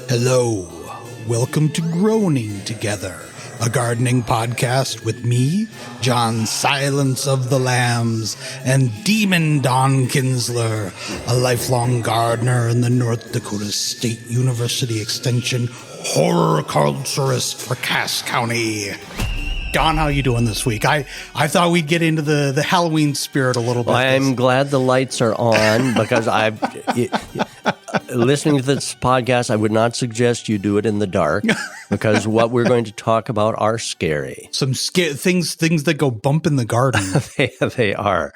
Hello, welcome to Groaning Together, a gardening podcast with me, John Silence of the Lambs, and Demon Don Kinsler, a lifelong gardener in the North Dakota State University Extension horticulturist for Cass County. Don, how you doing this week? I thought we'd get into the Halloween spirit a little bit. I'm glad the lights are on because listening to this podcast, I would not suggest you do it in the dark because what we're going to talk about are scary. Some things that go bump in the garden. They are.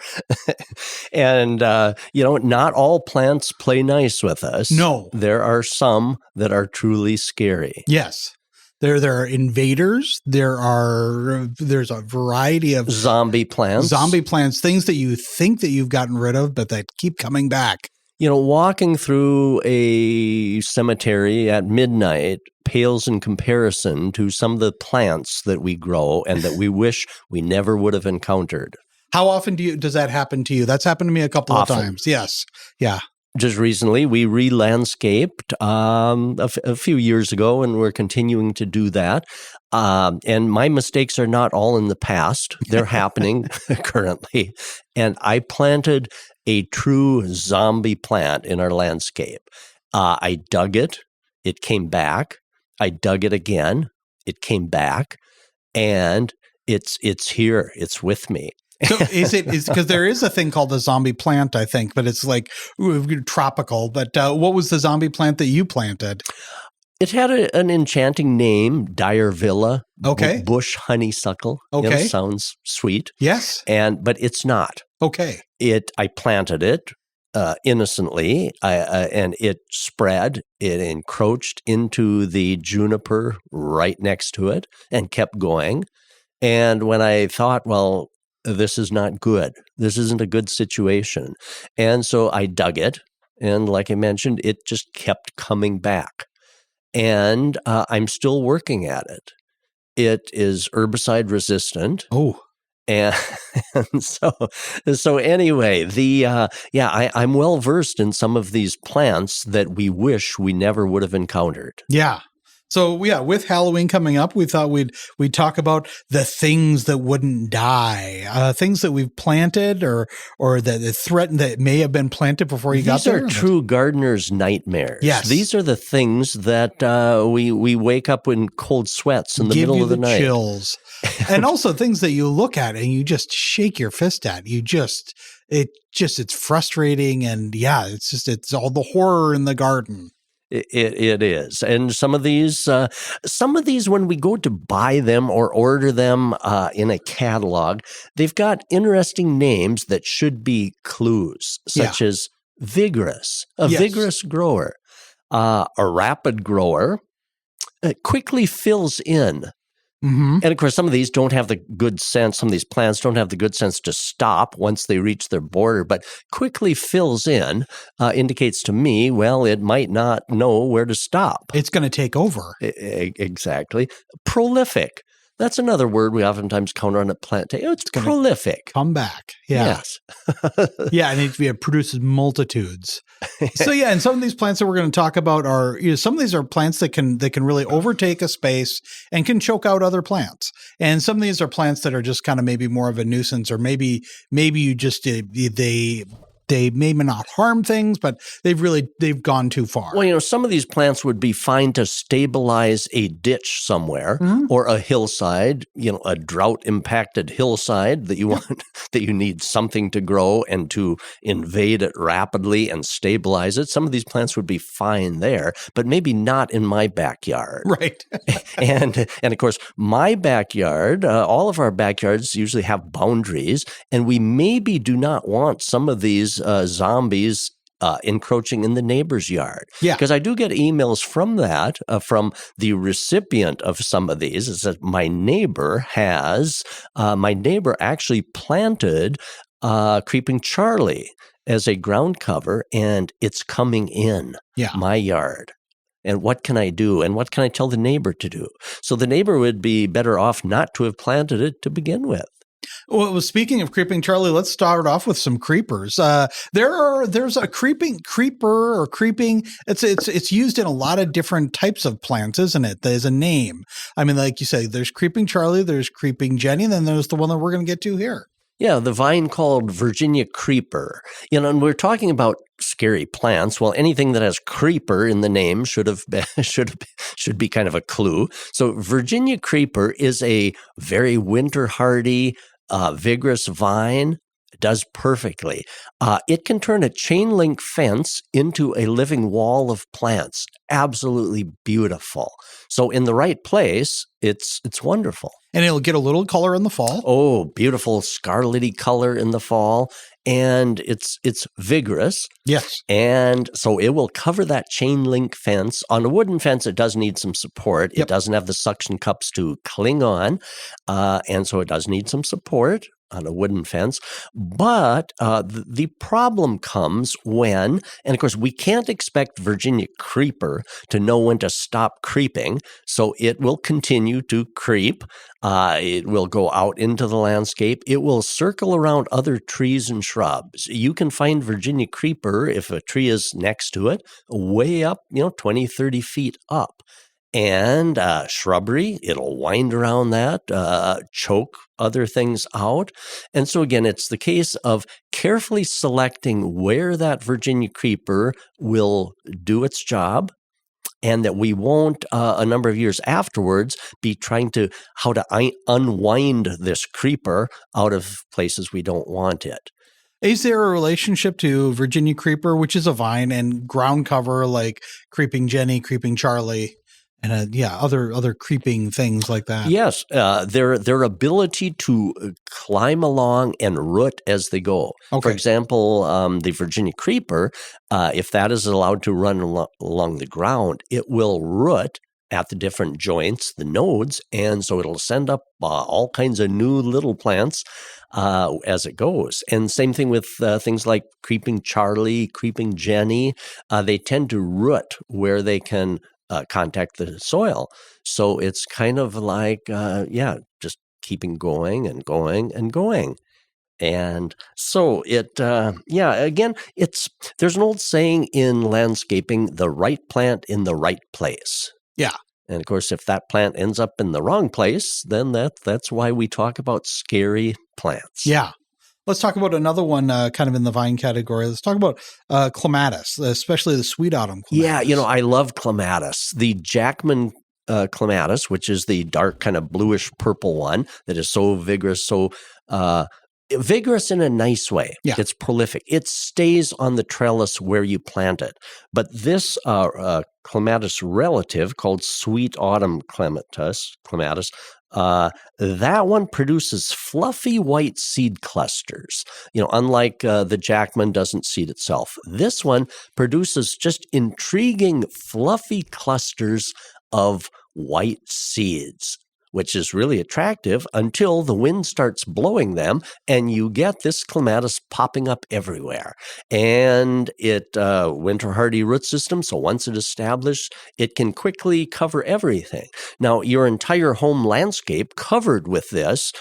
And, not all plants play nice with us. No. There are some that are truly scary. Yes. There are invaders. There's a variety of zombie plants, things that you think that you've gotten rid of, but that keep coming back. Walking through a cemetery at midnight pales in comparison to some of the plants that we grow and that we wish we never would have encountered. How often does that happen to you? That's happened to me a couple of times. Yes. Yeah. Just recently, we re-landscaped a few years ago, and we're continuing to do that. And my mistakes are not all in the past. They're happening currently. And I planted a true zombie plant in our landscape. I dug it. It came back. I dug it again. It came back. And it's here. It's with me. So is because there is a thing called a zombie plant, I think, but it's like tropical. But what was the zombie plant that you planted? It had an enchanting name, Direvilla. Okay. Bush honeysuckle. Okay. Sounds sweet. Yes. But it's not. Okay. I planted it innocently, and it spread. It encroached into the juniper right next to it and kept going. And when I thought, well, this is not good. This isn't a good situation. And so I dug it. And like I mentioned, it just kept coming back. And I'm still working at it. It is herbicide resistant. Oh. And so anyway, I'm well versed in some of these plants that we wish we never would have encountered. Yeah. So yeah, with Halloween coming up, we thought we'd talk about the things that wouldn't die, things that we've planted or that threatened that may have been planted before you got there. These are true gardener's nightmares. Yes, these are the things that we wake up in cold sweats in the middle of the night. Chills, and also things that you look at and you just shake your fist at. It's frustrating, and yeah, it's all the horror in the garden. It is. And some of these, when we go to buy them or order them in a catalog, they've got interesting names that should be clues, such as vigorous, vigorous grower, a rapid grower, quickly fills in. Mm-hmm. And of course, some of these don't have the good sense. Some of these plants don't have the good sense to stop once they reach their border, but quickly fills in indicates to me, well, it might not know where to stop. It's going to take over. Exactly. Prolific. That's another word we oftentimes counter on a plant. It's prolific. Come back. Yeah. Yes. Yeah, and it produces multitudes. So yeah, and some of these plants that we're going to talk about are, some of these are plants that can really overtake a space and can choke out other plants. And some of these are plants that are just kind of maybe more of a nuisance, or maybe you just they may not harm things, but they've gone too far. Well, some of these plants would be fine to stabilize a ditch somewhere, mm-hmm. or a hillside, a drought-impacted hillside that you want, that you need something to grow and to invade it rapidly and stabilize it. Some of these plants would be fine there, but maybe not in my backyard. Right. and of course, my backyard, all of our backyards usually have boundaries, and we maybe do not want some of these zombies encroaching in the neighbor's yard. Yeah. Because I do get emails from that, from the recipient of some of these. It says, my neighbor actually planted Creeping Charlie as a ground cover, and it's coming in my yard. And what can I do? And what can I tell the neighbor to do? So the neighbor would be better off not to have planted it to begin with. Well, speaking of creeping Charlie, let's start off with some creepers. There's a creeping creeper or creeping. It's used in a lot of different types of plants, isn't it? There's a name. I mean, like you say, there's creeping Charlie, there's creeping Jenny, and then there's the one that we're going to get to here. Yeah, the vine called Virginia creeper. And we're talking about scary plants. Well, anything that has creeper in the name should be kind of a clue. So Virginia creeper is a very winter hardy, vigorous vine. It does perfectly. It can turn a chain link fence into a living wall of plants. Absolutely beautiful. So in the right place, it's wonderful. And it'll get a little color in the fall. Oh, beautiful scarlety color in the fall. And it's vigorous. Yes. And so it will cover that chain link fence. On a wooden fence, it does need some support. Yep. It doesn't have the suction cups to cling on. And so it does need some support on a wooden fence. But the problem comes when, and of course, we can't expect Virginia creeper to know when to stop creeping. So it will continue to creep. It will go out into the landscape. It will circle around other trees and shrubs. You can find Virginia creeper, if a tree is next to it, way up, 20, 30 feet up. And shrubbery, it'll wind around that, choke other things out. And so again, it's the case of carefully selecting where that Virginia creeper will do its job, and that we won't, a number of years afterwards, be trying to how to unwind this creeper out of places we don't want it. Is there a relationship to Virginia creeper, which is a vine, and ground cover like creeping Jenny, creeping Charlie? And other creeping things like that. Yes, their ability to climb along and root as they go. Okay. For example, the Virginia creeper, if that is allowed to run along the ground, it will root at the different joints, the nodes, and so it'll send up all kinds of new little plants as it goes. And same thing with things like creeping Charlie, creeping Jenny. They tend to root where they can contact the soil. So it's kind of like, just keeping going and going and going. And so again, there's an old saying in landscaping, the right plant in the right place. Yeah. And of course, if that plant ends up in the wrong place, then that's why we talk about scary plants. Yeah. Let's talk about another one kind of in the vine category. Let's talk about clematis, especially the sweet autumn clematis. Yeah, I love clematis. The Jackman clematis, which is the dark kind of bluish purple one that is so vigorous, vigorous in a nice way. Yeah. It's prolific. It stays on the trellis where you plant it. But this clematis relative called sweet autumn clematis, that one produces fluffy white seed clusters. Unlike the Jackman doesn't seed itself. This one produces just intriguing fluffy clusters of white seeds, which is really attractive until the wind starts blowing them and you get this clematis popping up everywhere. And it winter hardy root system, so once it's established, it can quickly cover everything. Now, your entire home landscape covered with this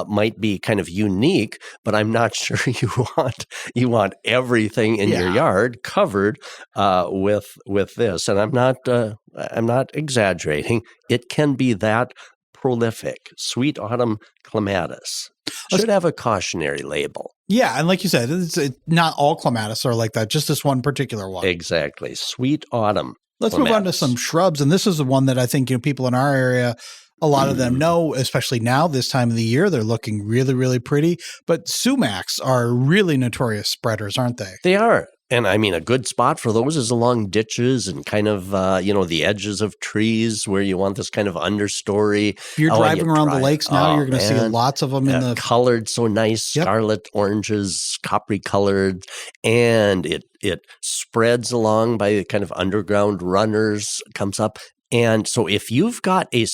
might be kind of unique, but I'm not sure you want everything in your yard covered with this. And I'm not exaggerating. It can be that prolific. Sweet autumn clematis should have a cautionary label. Yeah, and like you said, it's not all clematis are like that, just this one particular one. Exactly. Sweet autumn. Let's move on to some shrubs, and this is the one that I think people in our area, a lot of them know, especially now this time of the year, they're looking really, really pretty. But sumacs are really notorious spreaders, aren't they? They are. And I mean, a good spot for those is along ditches and kind of, the edges of trees where you want this kind of understory. If you're driving around the lakes now, you're going to see lots of them in the colored so nice, scarlet oranges, coppery colored, and it spreads along by kind of underground runners, comes up. And so if you've got a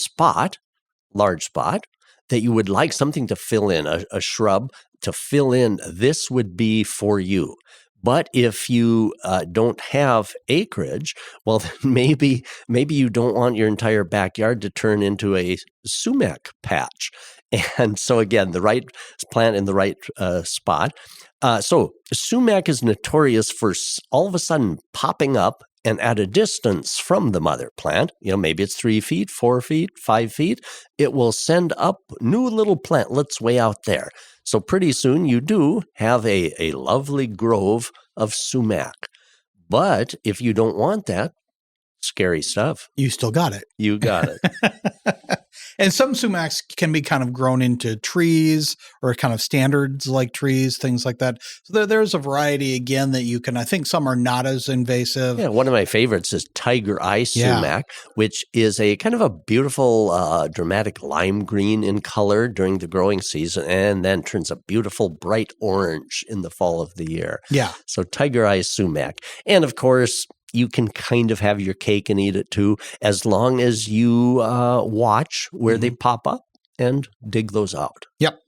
large spot, that you would like something to fill in, a shrub to fill in, this would be for you. But if you don't have acreage, well, then maybe you don't want your entire backyard to turn into a sumac patch. And so again, the right plant in the right spot. So sumac is notorious for all of a sudden popping up and at a distance from the mother plant. Maybe it's 3 feet, 4 feet, 5 feet. It will send up new little plantlets way out there. So pretty soon you do have a lovely grove of sumac. But if you don't want that, scary stuff. You still got it. You got it. And some sumacs can be kind of grown into trees or kind of standards like trees, things like that. So there's a variety, again, that you can, I think some are not as invasive. Yeah, one of my favorites is tiger eye sumac, which is a kind of a beautiful, dramatic lime green in color during the growing season and then turns a beautiful bright orange in the fall of the year. Yeah. So tiger eye sumac. And of course, you can kind of have your cake and eat it too, as long as you watch where they pop up and dig those out. Yep.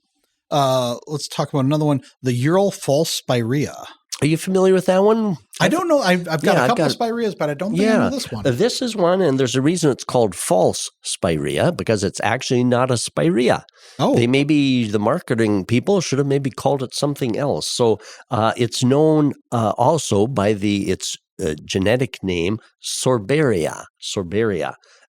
Let's talk about another one, the Ural false spirea. Are you familiar with that one? I don't know. I've got a couple of spireas, but I don't think I know this one. This is one, and there's a reason it's called false spirea, because it's actually not a spirea. Oh. The marketing people should have maybe called it something else. So it's known also by its genetic name, Sorbaria.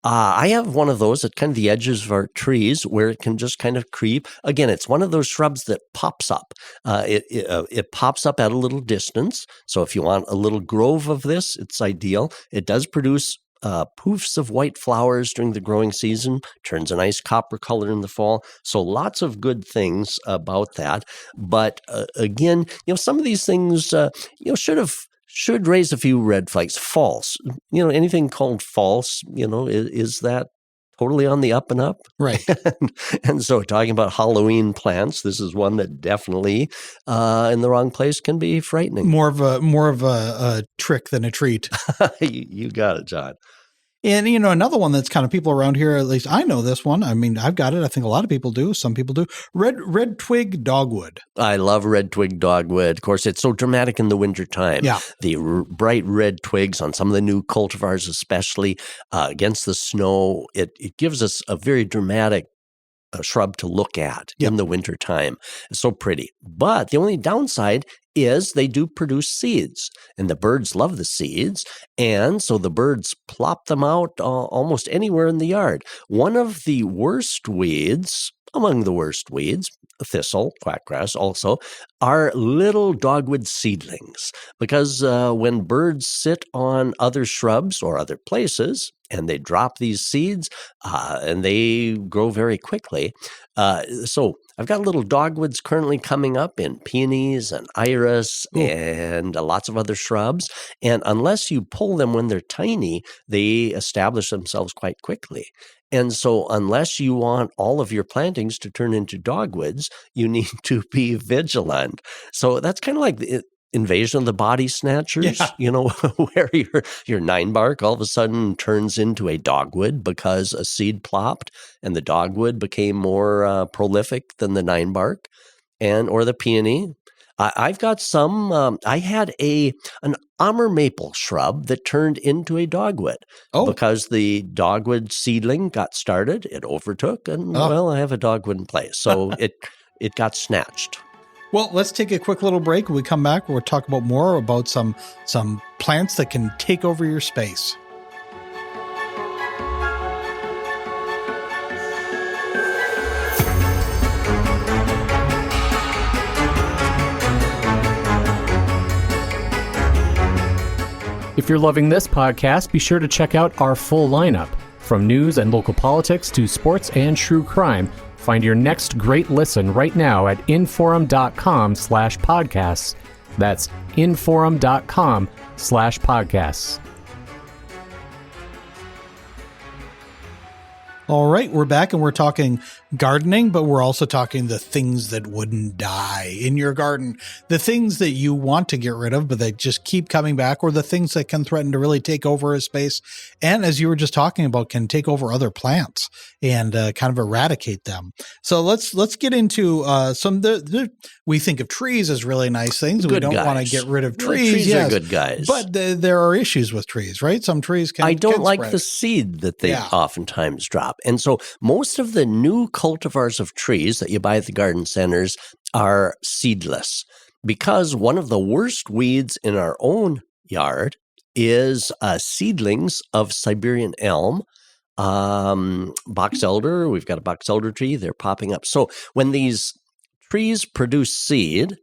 I have one of those at kind of the edges of our trees where it can just kind of creep. Again, it's one of those shrubs that pops up. It pops up at a little distance. So if you want a little grove of this, it's ideal. It does produce poofs of white flowers during the growing season, turns a nice copper color in the fall. So lots of good things about that. But again, some of these things, should raise a few red flags. False. Anything called false, is that totally on the up and up? Right. And so talking about Halloween plants, this is one that definitely in the wrong place can be frightening. More of a trick than a treat. You got it, John. And, another one that's kind of people around here, at least I know this one. I mean, I've got it. I think a lot of people do. Some people do. Red twig dogwood. I love red twig dogwood. Of course, it's so dramatic in the wintertime. Yeah. The bright red twigs on some of the new cultivars, especially against the snow, it gives us a very dramatic shrub to look at in the wintertime. It's so pretty. But the only downside is they do produce seeds, and the birds love the seeds, and so the birds plop them out almost anywhere in the yard. One of the worst weeds, among the worst weeds, thistle, quackgrass also, are little dogwood seedlings, because when birds sit on other shrubs or other places, and they drop these seeds, and they grow very quickly. So I've got little dogwoods currently coming up in peonies and iris and lots of other shrubs. And unless you pull them when they're tiny, they establish themselves quite quickly. And so unless you want all of your plantings to turn into dogwoods, you need to be vigilant. So that's kind of like the Invasion of the Body Snatchers, where your 9-bark all of a sudden turns into a dogwood because a seed plopped and the dogwood became more prolific than the 9-bark, or the peony. I've got some. I had an Amur maple shrub that turned into a dogwood because the dogwood seedling got started, it overtook, and I have a dogwood in place. So it got snatched. Well, let's take a quick little break. When we come back, we'll talk more about some plants that can take over your space. If you're loving this podcast, be sure to check out our full lineup. From news and local politics to sports and true crime, find your next great listen right now at inforum.com/podcasts. That's inforum.com/podcasts. All right, we're back and we're talking gardening, but we're also talking the things that wouldn't die in your garden, the things that you want to get rid of, but they just keep coming back, or the things that can threaten to really take over a space. And as you were just talking about, can take over other plants and kind of eradicate them. So let's get into we think of trees as really nice things. We don't want to get rid of trees. Trees are good guys. But there are issues with trees, right? Some trees can I don't like spread. The seed that they oftentimes drop. And so most of the new cultivars of trees that you buy at the garden centers are seedless, because one of the worst weeds in our own yard is seedlings of Siberian elm, box elder. We've got a box elder tree. They're popping up. So when these trees produce seed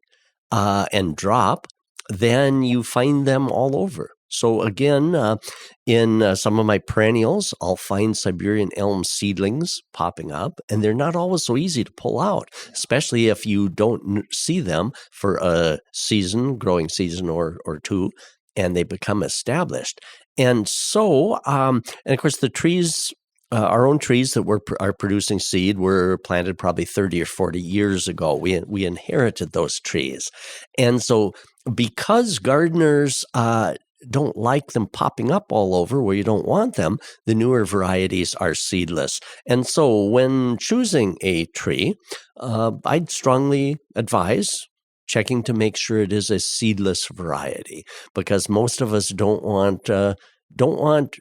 and drop, then you find them all over. So again, in some of my perennials, I'll find Siberian elm seedlings popping up, and they're not always so easy to pull out, especially if you don't see them for a growing season or two, and they become established. And so, and of course, the trees, our own trees that are producing seed were planted probably 30 or 40 years ago. We inherited those trees. And so because gardeners don't like them popping up all over where you don't want them, the newer varieties are seedless. And so when choosing a tree, I'd strongly advise checking to make sure it is a seedless variety, because most of us don't want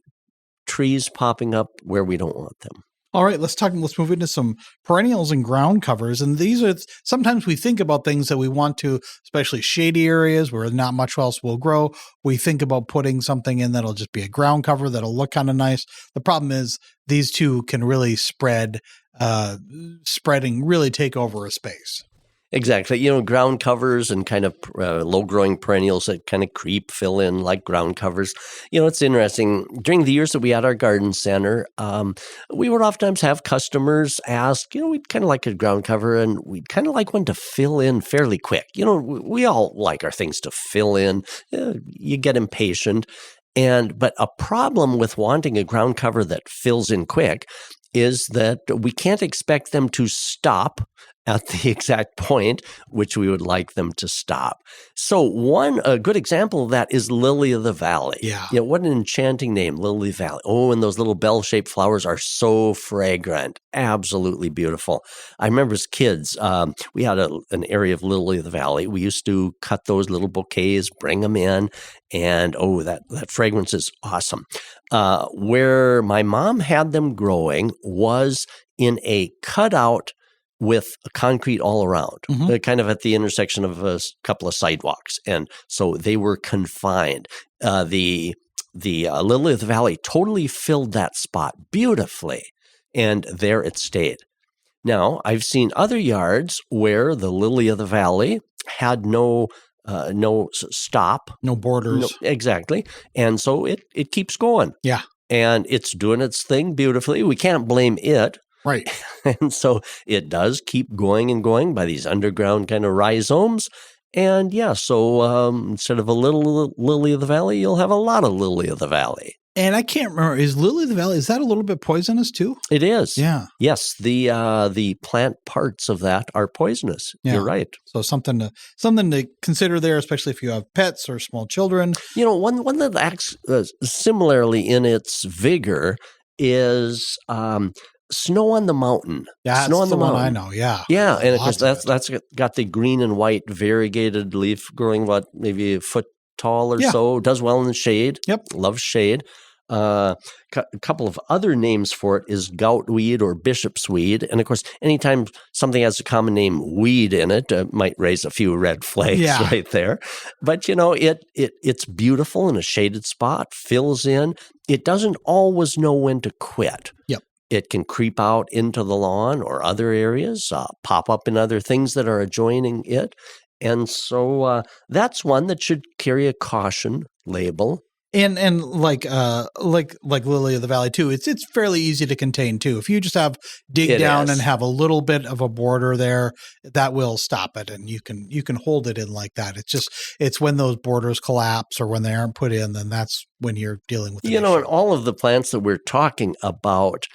trees popping up where we don't want them. All right, let's move into some perennials and ground covers. And these are, sometimes we think about things that we want to, especially shady areas where not much else will grow. We think about putting something in that'll just be a ground cover that'll look kind of nice. The problem is these two can really really take over a space. Exactly. Ground covers and kind of low-growing perennials that kind of fill in like ground covers. It's interesting. During the years that we had our garden center, we would oftentimes have customers ask, we'd kind of like a ground cover, and we'd kind of like one to fill in fairly quick. We all like our things to fill in. You get impatient. But a problem with wanting a ground cover that fills in quick is that we can't expect them to stop at the exact point which we would like them to stop. So a good example of that is Lily of the Valley. Yeah. What an enchanting name, Lily of the Valley. Oh, and those little bell-shaped flowers are so fragrant. Absolutely beautiful. I remember as kids, we had an area of Lily of the Valley. We used to cut those little bouquets, bring them in, and that fragrance is awesome. Where my mom had them growing was in a cutout with concrete all around, kind of at the intersection of a couple of sidewalks. And so they were confined. The Lily of the Valley totally filled that spot beautifully, and there it stayed. Now, I've seen other yards where the Lily of the Valley had no stop. No borders. Exactly. And so it keeps going. Yeah. And it's doing its thing beautifully. We can't blame it. Right. And so it does keep going and going by these underground kind of rhizomes. And so instead of a little Lily of the Valley, you'll have a lot of Lily of the Valley. And I can't remember, is Lily of the Valley, is that a little bit poisonous too? It is. Yeah. Yes, the plant parts of that are poisonous. Yeah. You're right. So something to consider there, especially if you have pets or small children. One that acts similarly in its vigor is Snow on the Mountain. Yeah, Snow on the Mountain. one I know. Yeah. Yeah, and of course that's got the green and white variegated leaf growing maybe a foot tall or so. Does well in the shade. Yep. Loves shade. A couple of other names for it is goutweed or bishop's weed. And of course, anytime something has a common name weed in it, might raise a few red flags right there. But, it's beautiful in a shaded spot, fills in. It doesn't always know when to quit. Yep. It can creep out into the lawn or other areas, pop up in other things that are adjoining it. And so that's one that should carry a caution label. And like Lily of the Valley too, it's fairly easy to contain too. If you just dig down and have a little bit of a border there, that will stop it, and you can hold it in like that. It's when those borders collapse or when they aren't put in, then that's when you're dealing with and all of the plants that we're talking about,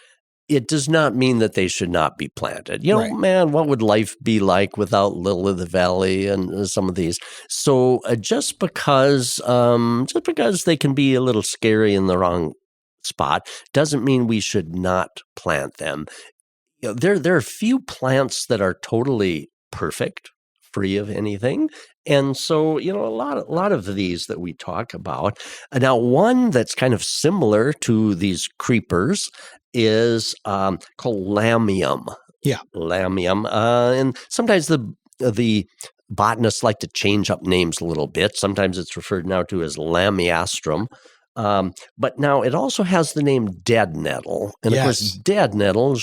it does not mean that they should not be planted. Right. Man, what would life be like without Lily of the Valley and some of these? So just because they can be a little scary in the wrong spot doesn't mean we should not plant them. There are few plants that are totally perfect, free of anything. And so, a lot of these that we talk about. Now, one that's kind of similar to these creepers is called lamium. Yeah. Lamium. And sometimes the botanists like to change up names a little bit. Sometimes it's referred now to as lamiastrum. But now it also has the name dead nettle. And of course, Yes. dead nettle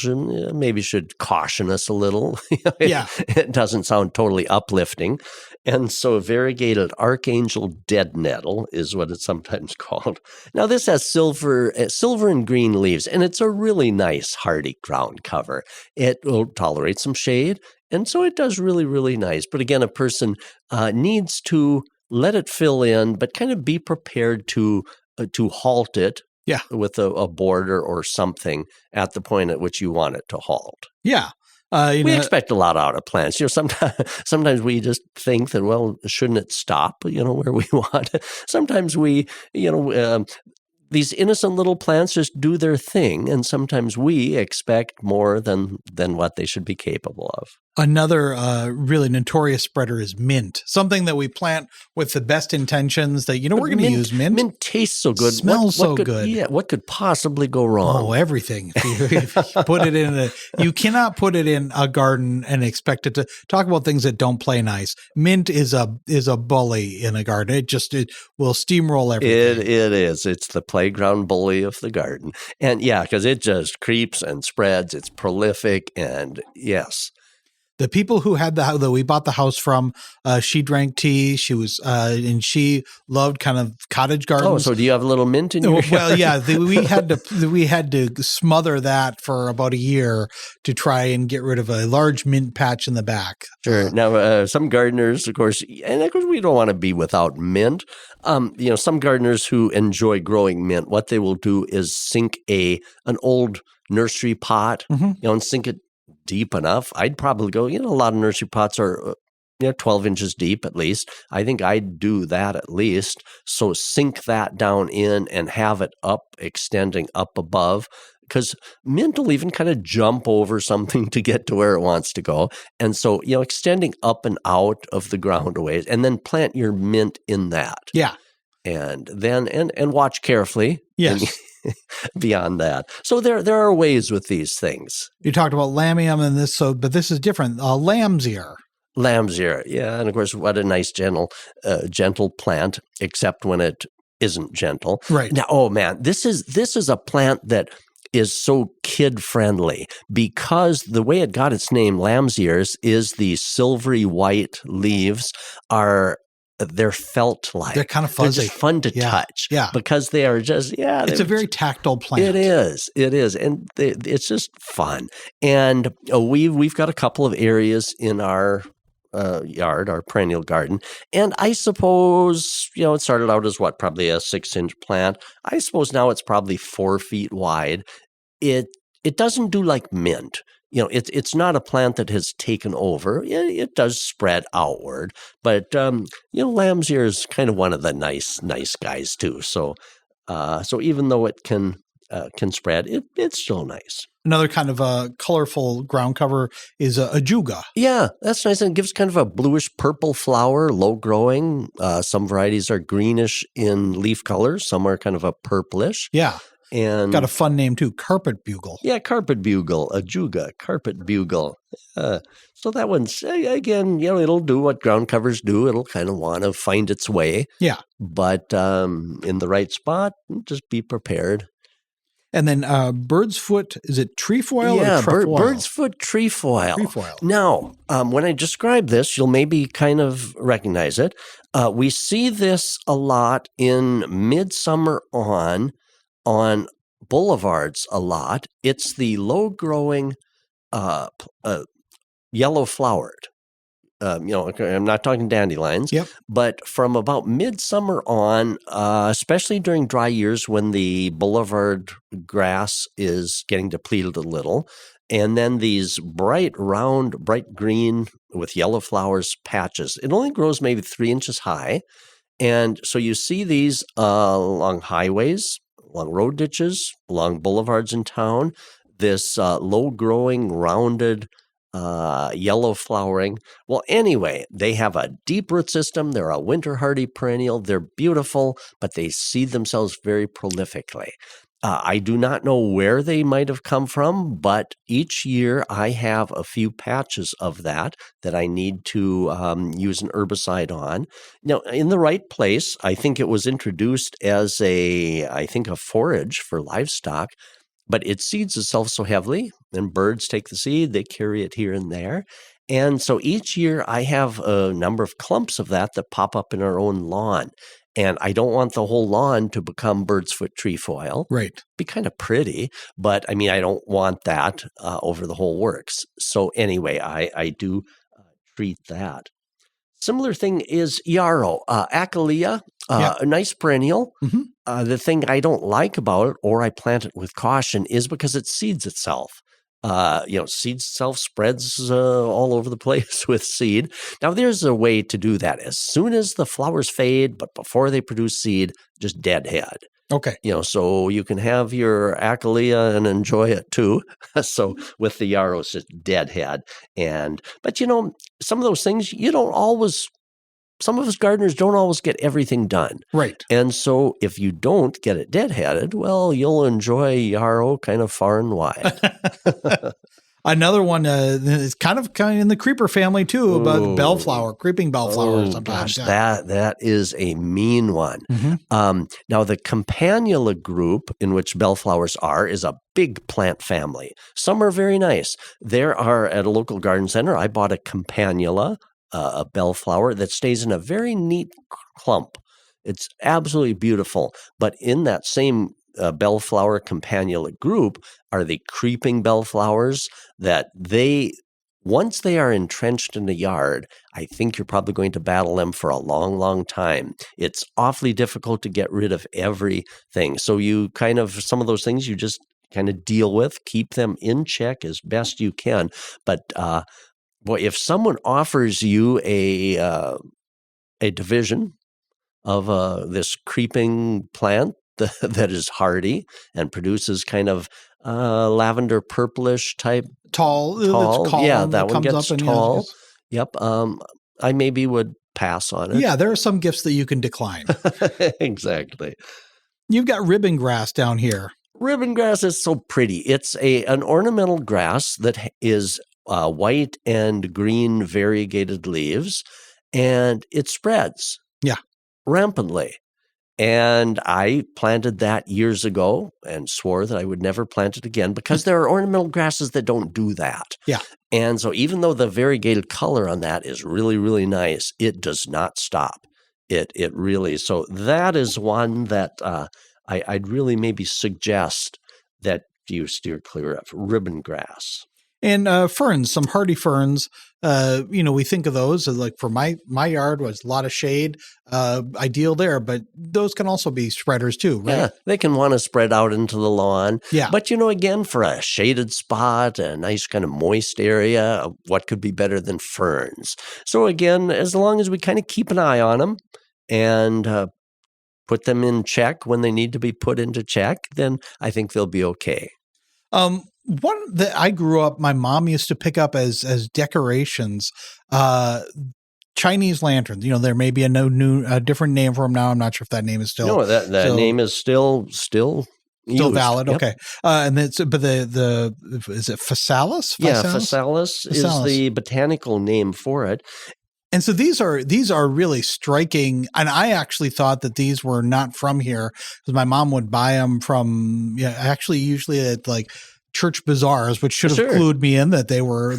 maybe should caution us a little. Yeah. It doesn't sound totally uplifting. And so variegated archangel dead nettle is what it's sometimes called. Now this has silver and green leaves, and it's a really nice hardy ground cover. It will tolerate some shade, and so it does really, really nice. But again, a person needs to let it fill in, but kind of be prepared to halt it with a border or something at the point at which you want it to halt. Yeah. We expect a lot out of plants. Sometimes we just think that, well, shouldn't it stop, where we want it? Sometimes we, these innocent little plants just do their thing, and sometimes we expect more than what they should be capable of. Another really notorious spreader is mint, something that we plant with the best intentions that, we're going to use mint. Mint tastes so good. Smells so good. Yeah, what could possibly go wrong? Oh, everything. If you put it in you cannot put it in a garden and expect it to talk about things that don't play nice. Mint is a bully in a garden. It will steamroll everything. It is. It's the playground bully of the garden. And yeah, because it just creeps and spreads. It's prolific, and yes. The people who had the house that we bought the house from, she drank tea. She was, and she loved kind of cottage gardens. Oh, so do you have a little mint in your yard? Well, yeah, we had to smother that for about a year to try and get rid of a large mint patch in the back. Sure. Now, some gardeners, of course, we don't want to be without mint. Some gardeners who enjoy growing mint, what they will do is sink an old nursery pot, and sink it deep enough. I'd probably go, a lot of nursery pots are 12 inches deep at least. I think I'd do that at least. So sink that down in and have it extending up above, because mint will even kind of jump over something to get to where it wants to go. And so, extending up and out of the ground a ways, and then plant your mint in that. Yeah. And then, and watch carefully. Yes. Beyond that. So there are ways with these things. You talked about lamium and this, but this is different. Lamb's ear. Lamb's ear, yeah. And of course, what a nice, gentle plant, except when it isn't gentle. Right. Now, oh man, this is a plant that is so kid-friendly because the way it got its name, lamb's ears, is the silvery white leaves they're felt-like. They're kind of fuzzy. They're just fun to touch. Yeah. Because they are just, it's a very tactile plant. It is. And it's just fun. And we've got a couple of areas in our yard, our perennial garden. And I suppose, it started out as probably a 6-inch plant. I suppose now it's probably 4 feet wide. It doesn't do like mint. It's not a plant that has taken over. It does spread outward, but lamb's ear is kind of one of the nice guys too. So even though it can spread, it's still nice. Another kind of a colorful ground cover is a ajuga. Yeah, that's nice. And it gives kind of a bluish purple flower, low growing. Some varieties are greenish in leaf color. Some are kind of a purplish. Yeah. And got a fun name too, carpet bugle. Yeah, carpet bugle, ajuga, carpet bugle. So that one's, again, it'll do what ground covers do. It'll kind of want to find its way. Yeah. But in the right spot, just be prepared. And then bird's foot, is it trefoil or trefoil? Bird's foot trefoil. Trefoil. Now, when I describe this, you'll maybe kind of recognize it. We see this a lot in midsummer on boulevards a lot. It's the low-growing yellow-flowered. I'm not talking dandelions, but from about midsummer on, especially during dry years when the boulevard grass is getting depleted a little, and then these bright, round, bright green with yellow flowers patches. It only grows maybe 3 inches high, and so you see these along highways, along road ditches, along boulevards in town, this low-growing, rounded, yellow flowering. Well, anyway, they have a deep root system. They're a winter hardy perennial. They're beautiful, but they seed themselves very prolifically. I do not know where they might have come from, but each year I have a few patches of that I need to use an herbicide on. Now, in the right place, I think it was introduced as a forage for livestock, but it seeds itself so heavily, and birds take the seed, they carry it here and there. And so each year I have a number of clumps of that pop up in our own lawn. And I don't want the whole lawn to become bird's foot trefoil. Right. Be kind of pretty, but I mean, I don't want that over the whole works. So anyway, I do treat that. Similar thing is yarrow, Acalia, a nice perennial. Mm-hmm. The thing I don't like about it, or I plant it with caution, is because it seeds itself. Seeds itself, spreads all over the place with seed. Now, there's a way to do that. As soon as the flowers fade, but before they produce seed, just deadhead. Okay. So you can have your Acalia and enjoy it too. So with the yarrow, it's just deadhead. But some of those things some of us gardeners don't always get everything done. Right. And so if you don't get it deadheaded, well, you'll enjoy yarrow kind of far and wide. Another one is kind of in the creeper family too, about bellflower, creeping bellflower sometimes. Gosh, that is a mean one. Mm-hmm. Now, the campanula group in which bellflowers are is a big plant family. Some are very nice. There are, at a local garden center, I bought a campanula, a bellflower that stays in a very neat clump. It's absolutely beautiful. But in that same bellflower campanula group are the creeping bellflowers that once they are entrenched in the yard, I think you're probably going to battle them for a long, long time. It's awfully difficult to get rid of everything. So some of those things you just kind of deal with, keep them in check as best you can. But boy, if someone offers you a division of this creeping plant that is hardy and produces kind of lavender purplish type tall, yeah, that one comes gets up tall. Yep, I maybe would pass on it. Yeah, there are some gifts that you can decline. Exactly. You've got ribbon grass down here. Ribbon grass is so pretty. It's an ornamental grass that is white and green variegated leaves, and it spreads rampantly. And I planted that years ago and swore that I would never plant it again because there are ornamental grasses that don't do that. Yeah. And so even though the variegated color on that is really, really nice, it does not stop. It really, so that is one that I'd really maybe suggest that you steer clear of, ribbon grass. And ferns, some hardy ferns, we think of those as like for my yard was a lot of shade, ideal there, but those can also be spreaders too, right? Yeah, they can want to spread out into the lawn. Yeah. But, again, for a shaded spot, a nice kind of moist area, what could be better than ferns? So again, as long as we kind of keep an eye on them and put them in check when they need to be put into check, then I think they'll be okay. One that I grew up, my mom used to pick up as decorations, Chinese lanterns. There may be a different name for them now. I'm not sure if that name is still. No, that name is still used. Valid. Yep. Okay. And it's, but the is it Phasalis? Yeah, Phasalis is the botanical name for it. And so these are really striking. And I actually thought that these were not from here because my mom would buy them from, usually at like church bazaars, which should have clued me in that they were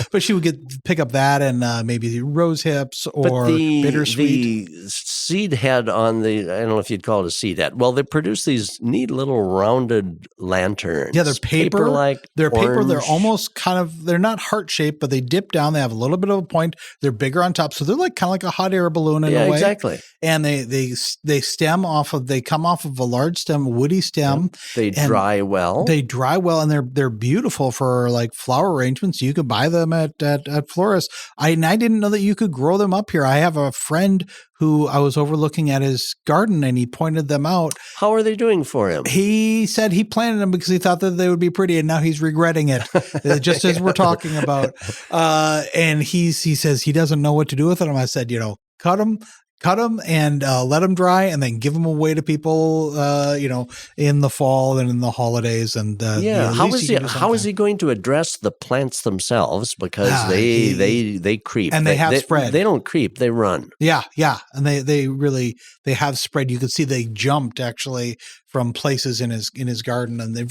but she would pick up that and maybe rose hips or bittersweet. The seed head on I don't know if you'd call it a seed head. Well, they produce these neat little rounded lanterns. Yeah, they're paper-like. They're orange. Paper. They're almost they're not heart-shaped, but they dip down. They have a little bit of a point. They're bigger on top. So they're like kind of like a hot air balloon in a way. Yeah, exactly. And they come off of a large stem, woody stem. Yep. They dry well. And they're beautiful for like flower arrangements. You could buy them at florists. I didn't know that you could grow them up here. I have a friend who I was overlooking at his garden and he pointed them out. How are they doing for him? He said he planted them because he thought that they would be pretty and now he's regretting it, just as we're talking about. And he says he doesn't know what to do with them. I said, cut them. cut them and let them dry, and then give them away to people, in the fall and in the holidays. And how is he going to address the plants themselves? Because they creep, and they have spread. They don't creep; they run. Yeah, and they have spread. You can see they jumped actually from places in his garden, and they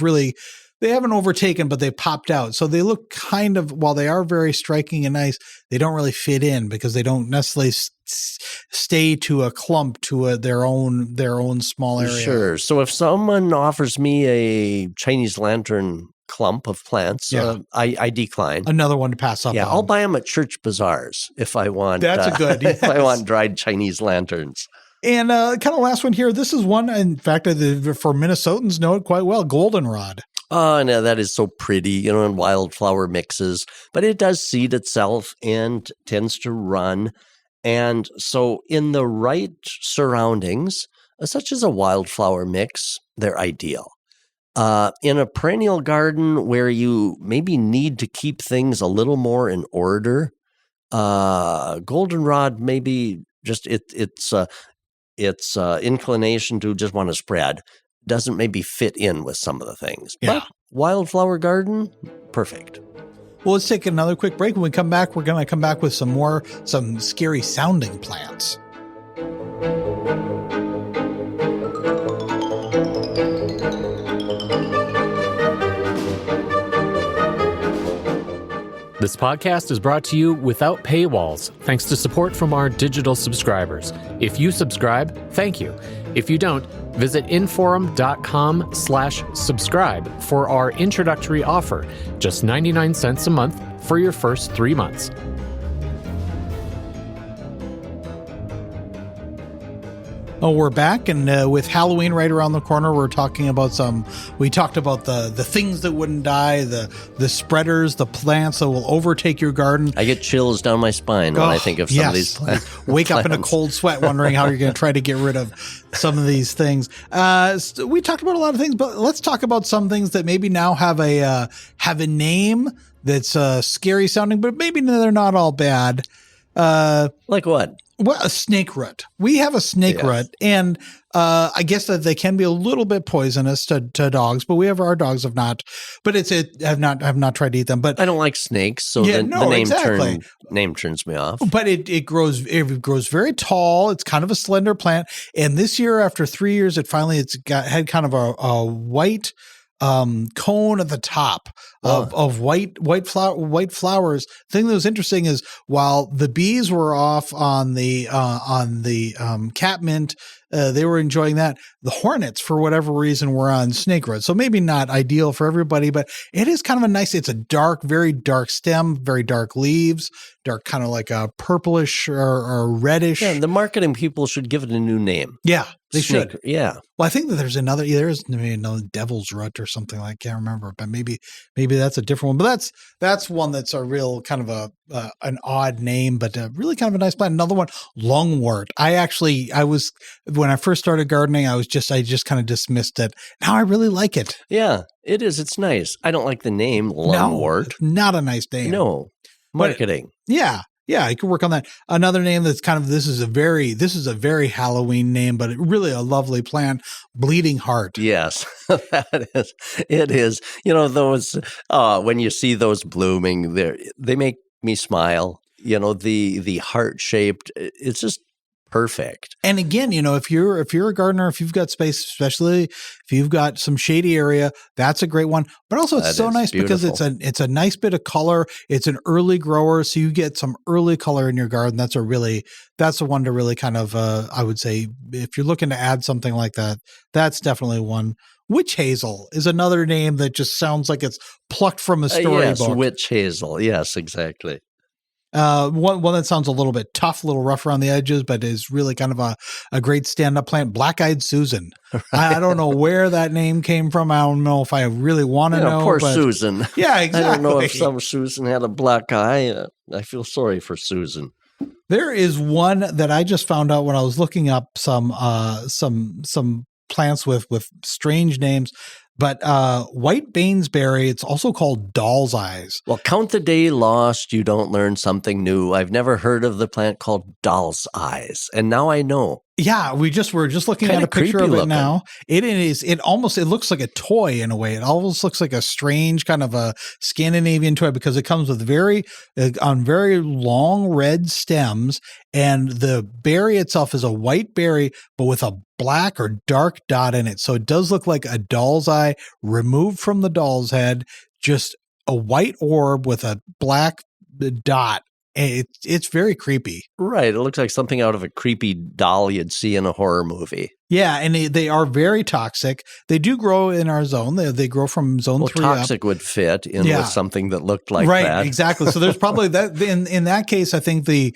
haven't overtaken, but they popped out. So they look kind of, while they are very striking and nice, they don't really fit in because they don't necessarily stay to a clump to their own small area. Sure. So if someone offers me a Chinese lantern clump of plants, I decline. Another one to pass up on. I'll buy them at church bazaars if I want. That's a good. Yes. If I want dried Chinese lanterns. And kind of last one here. This is one, in fact, for Minnesotans know it quite well. Goldenrod. Oh, no, that is so pretty, in wildflower mixes. But it does seed itself and tends to run. And so in the right surroundings, such as a wildflower mix, they're ideal. In a perennial garden where you maybe need to keep things a little more in order, goldenrod maybe just its inclination to just want to spread doesn't maybe fit in with some of the things. Yeah. But wildflower garden, perfect. Well, let's take another quick break. When we come back, we're going to come back with some scary sounding plants. This podcast is brought to you without paywalls, thanks to support from our digital subscribers. If you subscribe, thank you. If you don't, visit inforum.com/subscribe for our introductory offer, just 99 cents a month for your first 3 months. Oh, we're back, and with Halloween right around the corner, we talked about the things that wouldn't die, the spreaders, the plants that will overtake your garden. I get chills down my spine when I think of some of these plants. Wake up in a cold sweat wondering how you're going to try to get rid of some of these things. We talked about a lot of things, but let's talk about some things that maybe now have a name that's scary sounding, but maybe they're not all bad. Like what? Well, a snake root. We have a snake root, and I guess that they can be a little bit poisonous to dogs, but our dogs have not. But have not tried to eat them. But I don't like snakes, so the name turns me off. But it grows very tall. It's kind of a slender plant, and this year, after 3 years, had kind of a white cone at the top of white flowers. The thing that was interesting is while the bees were off on the catmint, they were enjoying that. The hornets, for whatever reason, were on snake root. So maybe not ideal for everybody, but it is kind of it's a very dark stem, very dark leaves, dark kind of like a purplish or reddish. Yeah, the marketing people should give it a new name. Yeah, they should. Yeah. Well, I think that there's another devil's root or something like, I can't remember, but maybe that's a different one. But that's one that's a real kind of an odd name, but really kind of a nice plant. Another one, lungwort. When I first started gardening, I just kind of dismissed it. Now I really like it. Yeah, it is. It's nice. I don't like the name lungwort. No, not a nice name. No, marketing. But, yeah, I could work on that. Another name that's kind of this is a very Halloween name, but really a lovely plant, bleeding heart. Yes, it is. Those when you see those blooming, they make me smile. The heart shaped. It's just perfect. And again, if you're a gardener, if you've got space, especially if you've got some shady area, that's a great one. But also it's so nice because it's a nice bit of color. It's an early grower, so you get some early color in your garden. That's the one to really kind of I would say if you're looking to add something like that, that's definitely one. Witch hazel is another name that just sounds like it's plucked from a storybook. Yes, witch hazel. Yes, exactly. One that sounds a little bit tough, a little rough around the edges, but is really kind of a great stand-up plant. Black-eyed Susan. Right. I don't know where that name came from. I don't know if I really want to know. Poor Susan. Yeah, exactly. I don't know if some Susan had a black eye. I feel sorry for Susan. There is one that I just found out when I was looking up some plants with strange names. But white Bainsberry, it's also called doll's eyes. Well, count the day lost. You don't learn something new. I've never heard of the plant called doll's eyes, and now I know. Yeah, we're just looking Kinda at a picture creepy of it looking. now. It looks like a toy in a way. It almost looks like a strange kind of a Scandinavian toy because it comes with very long red stems, and the berry itself is a white berry, but with a black or dark dot in it. So it does look like a doll's eye removed from the doll's head, just a white orb with a black dot. It's very creepy. Right. It looks like something out of a creepy doll you'd see in a horror movie. Yeah, and they are very toxic. They do grow in our zone. They grow from zone 3 toxic up. would fit in with something that looked like right, that. Right, exactly. So there's probably that in that case. I think the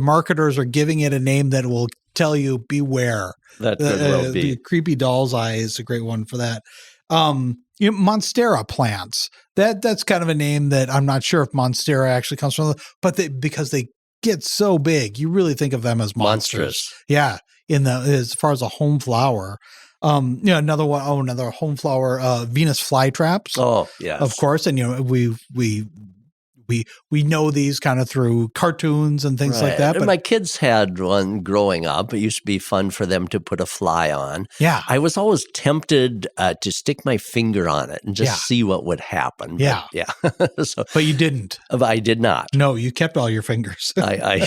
marketers are giving it a name that will tell you beware. That could well be. The creepy doll's eye is a great one for that. Monstera plants. That's kind of a name that I'm not sure if Monstera actually comes from, but because they get so big, you really think of them as monstrous. Yeah, as far as a home flower. Another one. Oh, another home flower. Venus flytraps. Oh, yes, of course. And we know these kind of through cartoons and things like that. And but my kids had one growing up. It used to be fun for them to put a fly on. Yeah. I was always tempted to stick my finger on it and just see what would happen. Yeah. But, yeah. But you didn't. I did not. No, you kept all your fingers. I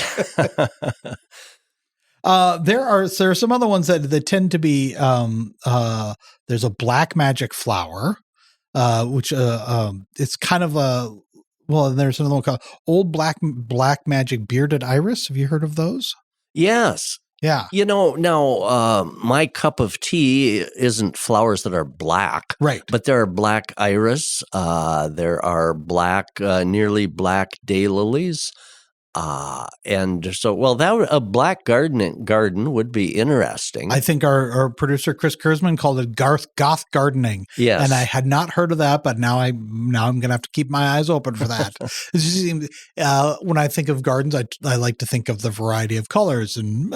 there are some other ones that tend to be there's a black magic flower, which it's kind of a there's another one called old black magic bearded iris. Have you heard of those? Yes. Yeah. Now my cup of tea isn't flowers that are black. Right. But there are black iris. There are nearly black daylilies. And so, a black garden would be interesting. I think our producer Chris Kurzman called it goth gardening. Yes, and I had not heard of that, but now I'm going to have to keep my eyes open for that. When I think of gardens, I like to think of the variety of colors and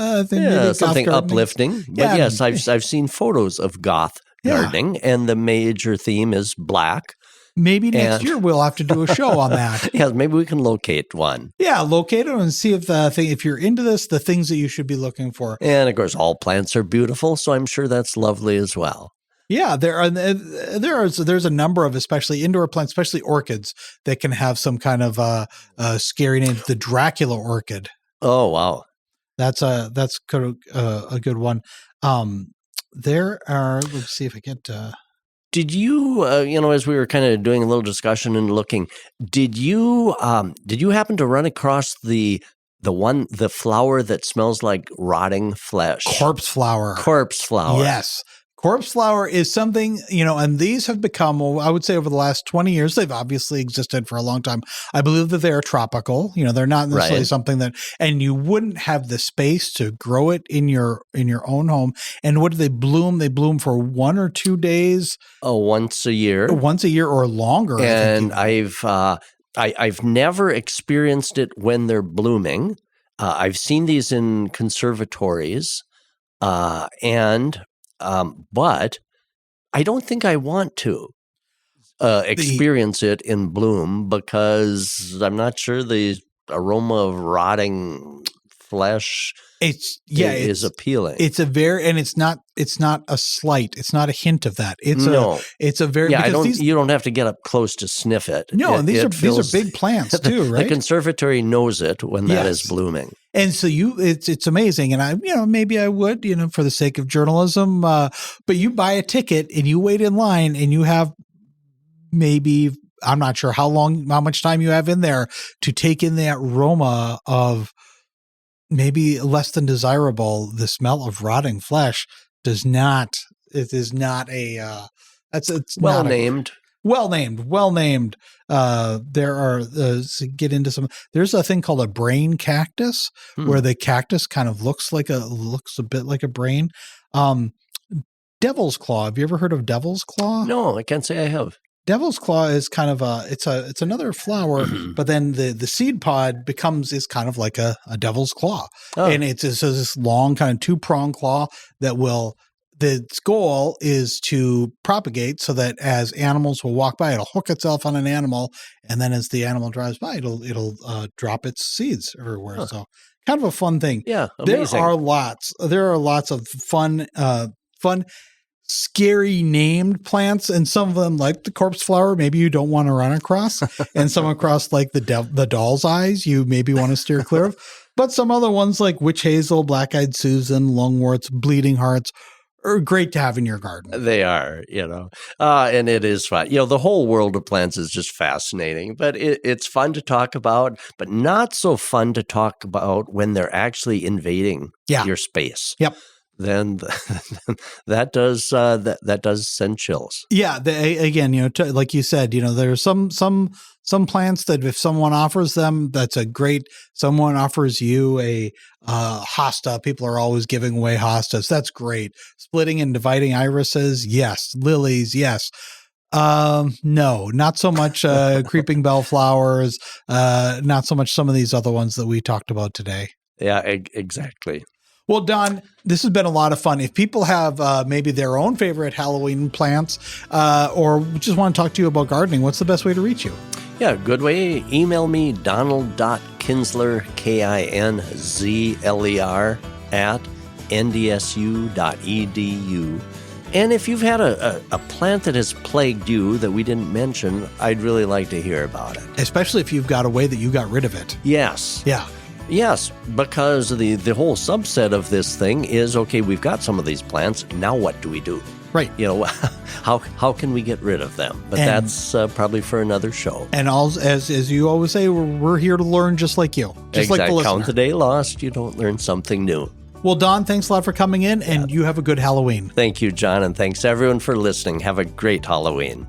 something uplifting. But yes, I've seen photos of goth gardening, and the major theme is black. Maybe next year we'll have to do a show on that. Yeah, maybe we can locate one. Yeah, locate it and see if you're into this, the things that you should be looking for. And of course, all plants are beautiful, so I'm sure that's lovely as well. Yeah, there's a number of especially indoor plants, especially orchids, that can have some kind of scary name. The Dracula orchid. Oh wow, that's a good one. There are. Let's see if I get. Did you, as we were kind of doing a little discussion and looking, did you happen to run across the flower that smells like rotting flesh? Corpse flower. Corpse flower. Yes. Corpse flower is something, and these have become, I would say over the last 20 years, they've obviously existed for a long time. I believe that they are tropical. They're not necessarily something that, and you wouldn't have the space to grow it in your own home. And what do they bloom? They bloom for 1 or 2 days. Oh, once a year. Once a year or longer. And I've never experienced it when they're blooming. I've seen these in conservatories, but I don't think I want to experience it in bloom because I'm not sure the aroma of rotting flesh is appealing. It's not a slight. It's not a hint of that. It's a very you don't have to get up close to sniff it. No, and these are big plants too, right? The conservatory knows it when that is blooming. And so it's amazing. And I, maybe I would, for the sake of journalism, but you buy a ticket and you wait in line and you have maybe, I'm not sure how much time you have in there to take in that aroma of maybe less than desirable. The smell of rotting flesh it's well named. Well named. There are get into some. There's a thing called a brain cactus, where the cactus kind of looks a bit like a brain. Devil's claw. Have you ever heard of devil's claw? No, I can't say I have. Devil's claw is kind of it's another flower, but then the seed pod is kind of like a devil's claw, and it's this long kind of 2-pronged claw that will its goal is to propagate so that as animals will walk by, it'll hook itself on an animal, and then as the animal drives by, it'll drop its seeds everywhere. Huh. So kind of a fun thing. Yeah, amazing. There are lots of fun, scary named plants, and some of them, like the corpse flower, maybe you don't want to run across, and some across like the doll's eyes, you maybe want to steer clear of. But some other ones like witch hazel, black-eyed Susan, lungworts, bleeding hearts are great to have in your garden. They are, and it is fun. The whole world of plants is just fascinating, but it's fun to talk about, but not so fun to talk about when they're actually invading your space. Yep. Then that does send chills. Yeah. Again, like you said, there's some plants that if someone offers them, that's a great. Someone offers you a hosta. People are always giving away hostas. That's great. Splitting and dividing irises, yes. Lilies, yes. No, not so much creeping bellflowers. Not so much some of these other ones that we talked about today. Yeah, exactly. Well, Don, this has been a lot of fun. If people have maybe their own favorite Halloween plants or just want to talk to you about gardening, what's the best way to reach you? Yeah, good way. Email me, donald.kinsler, KINZLER, @ndsu.edu. And if you've had a plant that has plagued you that we didn't mention, I'd really like to hear about it. Especially if you've got a way that you got rid of it. Yes. Yeah. Yes, because the whole subset of this thing is, okay, we've got some of these plants. Now what do we do? Right. How can we get rid of them? But that's probably for another show. And as you always say, we're here to learn just like you. Just exactly. like the listener. Count the day lost, you don't learn something new. Well, Don, thanks a lot for coming in, and you have a good Halloween. Thank you, John, and thanks everyone for listening. Have a great Halloween.